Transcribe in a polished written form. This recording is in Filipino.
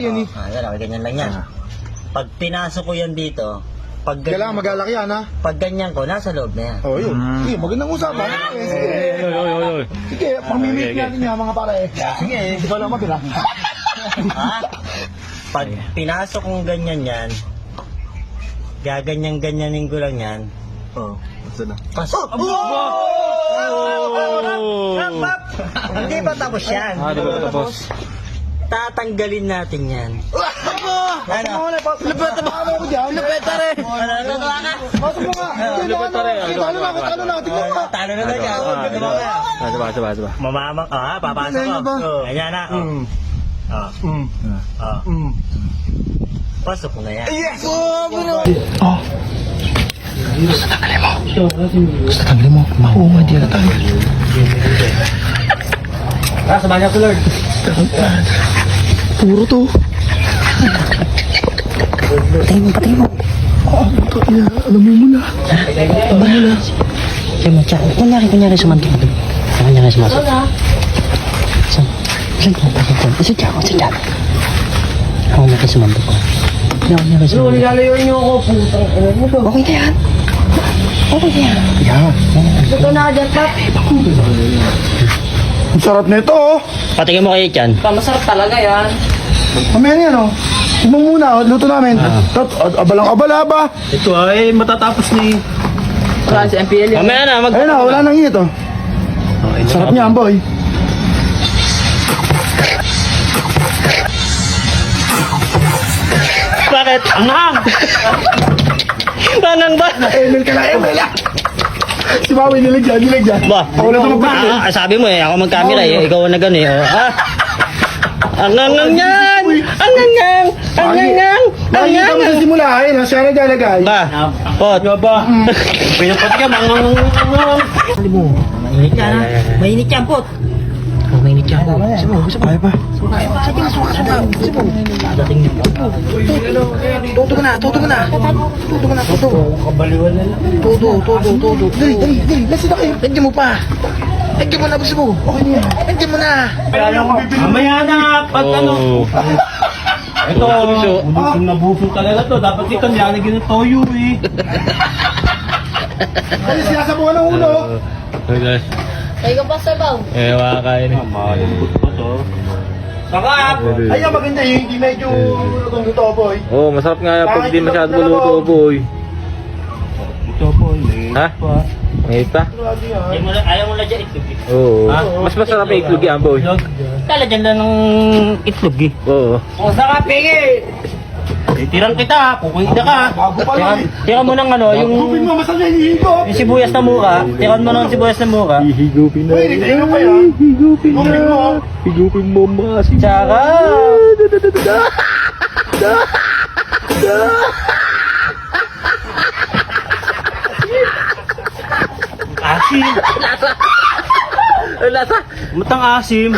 Yan eh. Yan, okay, ganyan lang yan. Pag pinasok ko yan dito, pag Kailangan magalaki yan, ha? pag ganyan ko, nasa loob na yan. Oh, yun. Sige, magandang usapan. Sige. Sige, pamimit natin yan, mga pare. Sige, ikaw lang mag-ira. Ha? Pag pinasok kong ganyan yan, gaganyan-ganyanin ko lang yan. Oh, basta na. Pasok. Hindi pa tapos yan. Di ba tapos? Tatanggalin natin yan. Ano? Lupeta ba ako dyan? Lupeta rin. Natutuwa ka? Pasok mo nga. Lupeta rin. Talo na, talo na. Tingnan mo. Talo na daw yan. Diba. Mamamang, papasok Ganyan ko. ba? Ganyan na. Pasok ko na yan. Yes! Oh, basta tanggalin mo. Basta tanggalin mo. Makuha, di na tanggal. Samahan ko, Lord. Puro to. Patay mo. Alam mo muna. Yung matya. Kunyari sumantok. Kunyari sumantok. Sadya ako. Ako natin sumantok ko. Kunyari sumantok. Nilalayo niyo ako, putang. Okay na yan. Yan. Ito na dyan, Pap. Ang sarap nito, oh. Patingin mo kayo dyan. Masarap talaga yan. Mamaya na yan, oh. Tignan mo muna, oh. Luto namin. Abalang-abala ba? Ito ay matatapos ni... France MPL yan. Mamaya na. Ayun na, wala nang init, oh. Sarap niyan, boy. Bakit? Anghang! Anghang ba? Emil ka na, Emil, ah. Si Maui, nilig dyan. Ba? Ako na ito magpapit. Sabi mo ako mag-camera Ikaw ang nag-ano Anghang yan! Anghang! Nakikita mo sa simula, ayun, siya naglalagay. Ba? Pot? Ba? Pinapat ka, Mainit yan, ha? Mainit yan, pot. Mainit yan. Kaya pa. Dating niyo. Tuto ka na. Kabaliwan na lang. Tuto. Dali. Lasi na kayo. Nandiyan mo pa. Nandiyan mo na gusto mo. Okay na yan. Nandiyan mo na. Mamaya na, pag ano... Ito, busong na busong talaga to. Dapat dito nilalagyan ng toyo eh. Kasi sinasabuhan ng ulo. Tayo ka pa sa baw. Malambot pa to. Sarap! Ayun, maganda yung hindi medyo lutong-luto, boy. Masarap nga yan pag di masyado maluto, boy. Ito po, Ha? Ngayon pa? Ayaw mo na dyan itlog. Oo. Mas masarap yung itlog yan, boy. Talagyan lang ng itlog Oo. Kung sarap, pigi! Tirang kita, pupunta ka. Bago pa lang eh. Tira mo ng yung Gupin mo, masal na hinihigo. sibuyas na mura. Tiran mo ng sibuyas na mura. Higupin Uy, nagtayo pa yan. Gupin mo. Higupin mo mga Tsaka... asim. Lasa! Matang asim.